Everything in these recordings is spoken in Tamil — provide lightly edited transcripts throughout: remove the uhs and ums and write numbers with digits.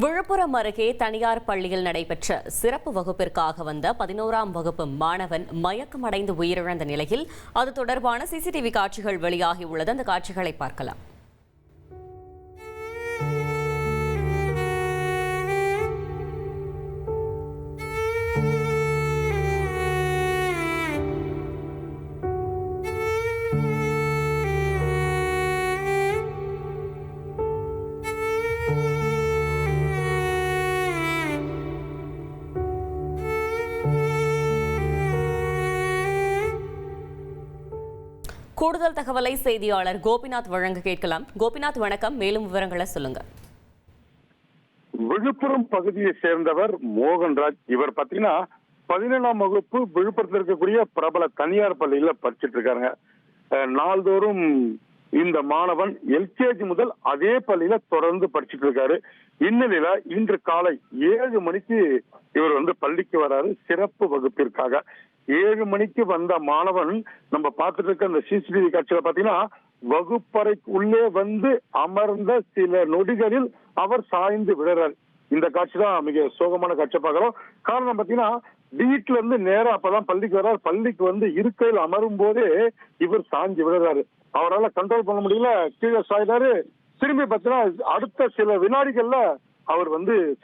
விழுப்புரம் அருகே தனியார் பள்ளியில் நடைபெற்ற சிறப்பு வகுப்பிற்காக வந்த 11ஆம் வகுப்பு மாணவன் மயக்கமடைந்து உயிரிழந்த நிலையில் அது தொடர்பான சிசிடிவி காட்சிகள் வெளியாகியுள்ளது. அந்த காட்சிகளை பார்க்கலாம். கூடுதல் தகவலை செய்தியாளர் கோபிநாத் வழங்க கேட்கலாம். கோபிநாத், வணக்கம். மேலும் விவரங்களை சொல்லுங்க. விழுப்புரம் பகுதியை சேர்ந்தவர் மோகன்ராஜ். இவர் பாத்தீங்கன்னா 17ஆம் வகுப்பு விழுப்புரத்தில் இருக்கக்கூடிய பிரபல தனியார் பள்ளியில படிச்சுட்டு இருக்காருங்க. நாள்தோறும் இந்த மாணவன் எல்கேஜி முதல் அதே பள்ளியில தொடர்ந்து படிச்சுட்டு இருக்காரு. இந்நிலையில இன்று காலை 7 மணிக்கு இவர் பள்ளிக்கு வராரு சிறப்பு வகுப்பிற்காக. 7 மணிக்கு வந்த மாணவன் நம்ம பார்த்துட்டு இருக்க அந்த சிசிடிவி காட்சியில பாத்தீங்கன்னா வகுப்பறைக்கு உள்ளே அமர்ந்த சில நொடிகளில் அவர் சாய்ந்து விடுறாரு. இந்த காட்சி தான் மிக சோகமான காட்சியை பார்க்கிறோம். காரணம் பாத்தீங்கன்னா வீட்டுல இருந்து நேரம் அப்பதான் பள்ளிக்கு வர்றாரு. பள்ளிக்கு இருக்கையில் அமரும் போதே இவர் சாய்ந்து விடுறாரு. அவரால் கண்ட்ரோல் பண்ண முடியல, கீழே சாய்றாரு. திரும்பி பார்த்தீங்கன்னா அடுத்த சில வினாடிகள்ல அவர்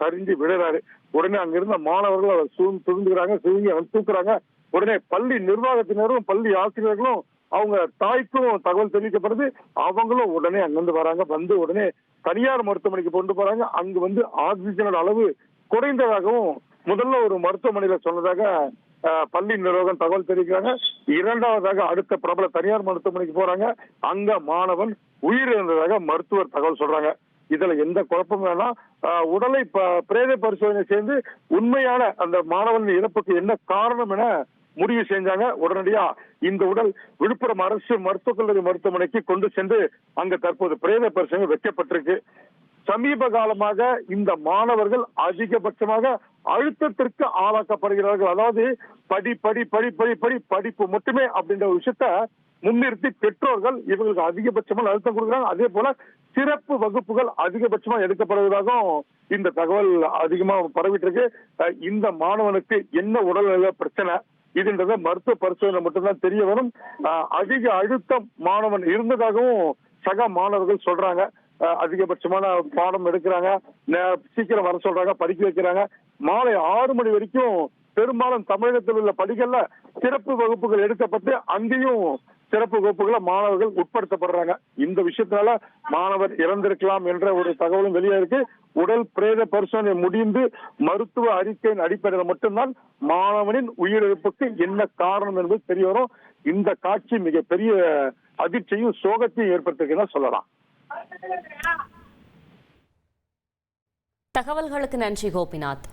சரிஞ்சு விடுறாரு. உடனே அங்கிருந்த மாணவர்கள் அவர் துணிஞ்சுக்கிறாங்க, தூக்குறாங்க. உடனே பள்ளி நிர்வாகத்தினரும் பள்ளி ஆசிரியர்களும் அவங்க தாய்க்கும் தகவல் தெரிவிக்கப்படுது. அவங்களும் உடனே அங்கிருந்து வராங்க. உடனே தனியார் மருத்துவமனைக்கு கொண்டு போறாங்க. அங்கு ஆக்சிஜனோட அளவு குறைந்ததாகவும் முதல்ல ஒரு மருத்துவமனையில சொன்னதாக பள்ளி நிர்வாகம் தகவல் தெரிவிக்கிறாங்க. இரண்டாவதாக அடுத்த பிரபல தனியார் மருத்துவமனைக்கு போறாங்க. அங்க மாணவன் உயிரிழந்ததாக மருத்துவர் தகவல் சொல்றாங்க. இதுல எந்த குழப்பமும் வேணாம். உடலை பிரேத பரிசோதனை செய்து உண்மையான அந்த மாணவனின் இறப்புக்கு என்ன காரணம் என முடிவு செஞ்சாங்க. உடனடியா இந்த உடல் விழுப்புரம் அரசு மருத்துவக் கல்லூரி மருத்துவமனைக்கு கொண்டு சென்று அங்க தற்போது பிரேத பரிசோதனை வைக்கப்பட்டிருக்கு. சமீப காலமாக இந்த மாணவர்கள் அதிகபட்சமாக அழுத்தத்திற்கு ஆளாக்கப்படுகிறார்கள். அதாவது படிப்பு மட்டுமே அப்படின்ற ஒரு விஷயத்த முன்னிறுத்தி பெற்றோர்கள் இவங்களுக்கு அதிகபட்சமாக அழுத்தம் கொடுக்குறாங்க. அதே போல சிறப்பு வகுப்புகள் அதிகபட்சமா எடுக்கப்படுவதாகவும் இந்த தகவல் அதிகமா பரவிட்டு இருக்கு. இந்த மாணவனுக்கு என்ன உடல்நல பிரச்சனை இதுன்றத மருத்துவ பரிசோதனை மட்டும்தான் தெரிய வரும். அதிக அழுத்தம் மாணவன் இருந்ததாகவும் சக மாணவர்கள் சொல்றாங்க. அதிகபட்சமான பாடம் எடுக்கிறாங்க, சீக்கிரம் வர சொல்றாங்க, படிக்க வைக்கிறாங்க. மாலை 6 மணி வரைக்கும் பெரும்பாலும் தமிழகத்தில் உள்ள பள்ளிகள்ல சிறப்பு வகுப்புகள் எடுக்கப்பட்டு அங்கேயும் சிறப்பு வகுப்புகளை மாணவர்கள் உட்படுத்தப்படுறாங்க. இந்த விஷயத்தினால மாணவர் இறந்திருக்கலாம் என்ற ஒரு தகவலும் வெளியே இருக்கு. உடல் பிரேத பரிசோதனை முடிந்து மருத்துவ அறிக்கையின் அடிப்படையில் மட்டும்தான் மாணவனின் உயிரிழப்புக்கு என்ன காரணம் என்பது தெரிய வரும். இந்த காட்சி மிகப்பெரிய அதிர்ச்சியும் சோகத்தையும் ஏற்படுத்திருக்குன்னு சொல்லலாம். தகவல்களுக்கு நன்றி கோபிநாத்.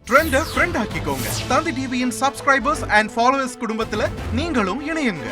ட்ரெண்ட ஃப்ரெண்ட் ஆக்கிக்கோங்க. தந்தி டிவியின் சப்ஸ்கிரைபர்ஸ் அண்ட் ஃபாலோவர்ஸ் குடும்பத்துல நீங்களும் இணையுங்க.